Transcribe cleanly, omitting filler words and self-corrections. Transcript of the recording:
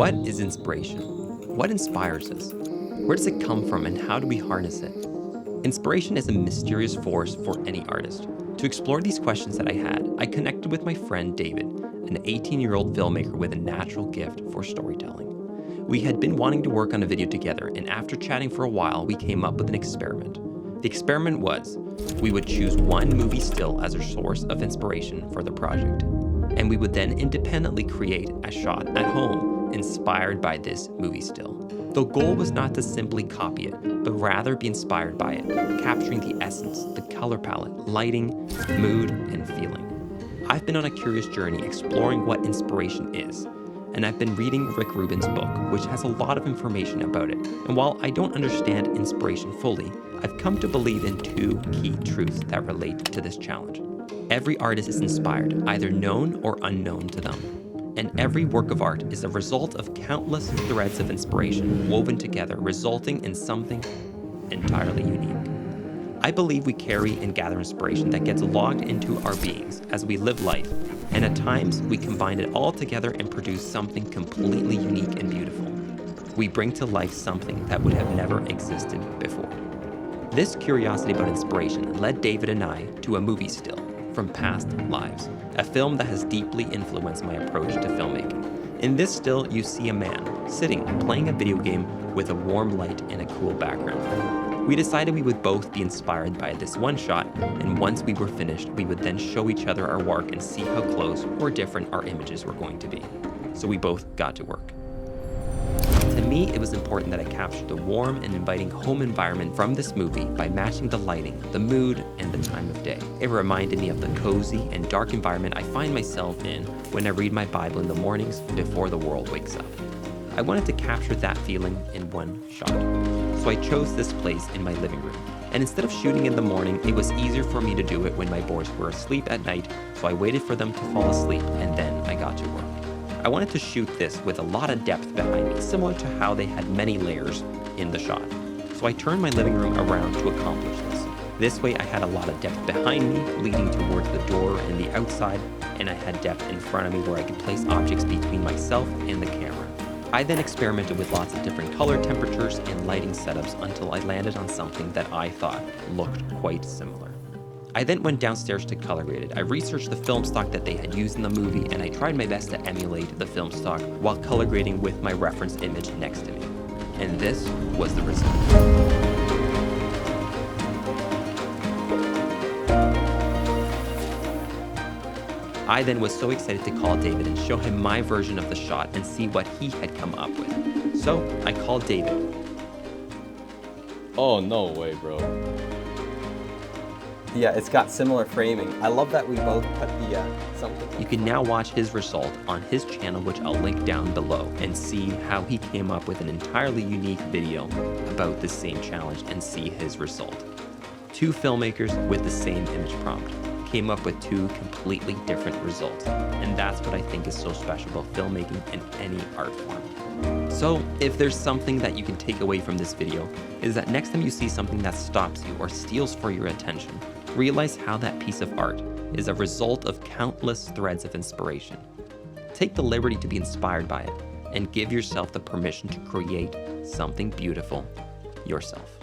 What is inspiration? What inspires us? Where does it come from and how do we harness it? Inspiration is a mysterious force for any artist. To explore these questions that I had, I connected with my friend David, an 18-year-old filmmaker with a natural gift for storytelling. We had been wanting to work on a video together, and after chatting for a while, we came up with an experiment. The experiment was, we would choose one movie still as our source of inspiration for the project, and we would then independently create a shot at home inspired by this movie still. The goal was not to simply copy it, but rather be inspired by it, capturing the essence, the color palette, lighting, mood, and feeling. I've been on a curious journey exploring what inspiration is, and I've been reading Rick Rubin's book, which has a lot of information about it. And while I don't understand inspiration fully, I've come to believe in two key truths that relate to this challenge. Every artist is inspired, either known or unknown to them. And every work of art is a result of countless threads of inspiration woven together, resulting in something entirely unique. I believe we carry and gather inspiration that gets logged into our beings as we live life, and at times we combine it all together and produce something completely unique and beautiful. We bring to life something that would have never existed before. This curiosity about inspiration led David and I to a movie still from past lives, a film that has deeply influenced my approach to filmmaking. In this still, you see a man sitting, playing a video game with a warm light and a cool background. We decided we would both be inspired by this one shot, and once we were finished, we would then show each other our work and see how close or different our images were going to be. So we both got to work. To me, it was important that I capture the warm and inviting home environment from this movie by matching the lighting, the mood, and the time of day. It reminded me of the cozy and dark environment I find myself in when I read my Bible in the mornings before the world wakes up. I wanted to capture that feeling in one shot. So I chose this place in my living room. And instead of shooting in the morning, it was easier for me to do it when my boys were asleep at night, so I waited for them to fall asleep and then I got to work. I wanted to shoot this with a lot of depth behind me, similar to how they had many layers in the shot. So I turned my living room around to accomplish this. This way I had a lot of depth behind me, leading towards the door and the outside, and I had depth in front of me where I could place objects between myself and the camera. I then experimented with lots of different color temperatures and lighting setups until I landed on something that I thought looked quite similar. I then went downstairs to color grade it. I researched the film stock that they had used in the movie, and I tried my best to emulate the film stock while color grading with my reference image next to me. And this was the result. I then was so excited to call David and show him my version of the shot and see what he had come up with. So I called David. Oh, no way, bro. Yeah, it's got similar framing. I love that we both put the something. You can now watch his result on his channel, which I'll link down below, and see how he came up with an entirely unique video about the same challenge and see his result. Two filmmakers with the same image prompt came up with two completely different results, and that's what I think is so special about filmmaking in any art form. So if there's something that you can take away from this video, is that next time you see something that stops you or steals for your attention, realize how that piece of art is a result of countless threads of inspiration. Take the liberty to be inspired by it and give yourself the permission to create something beautiful yourself.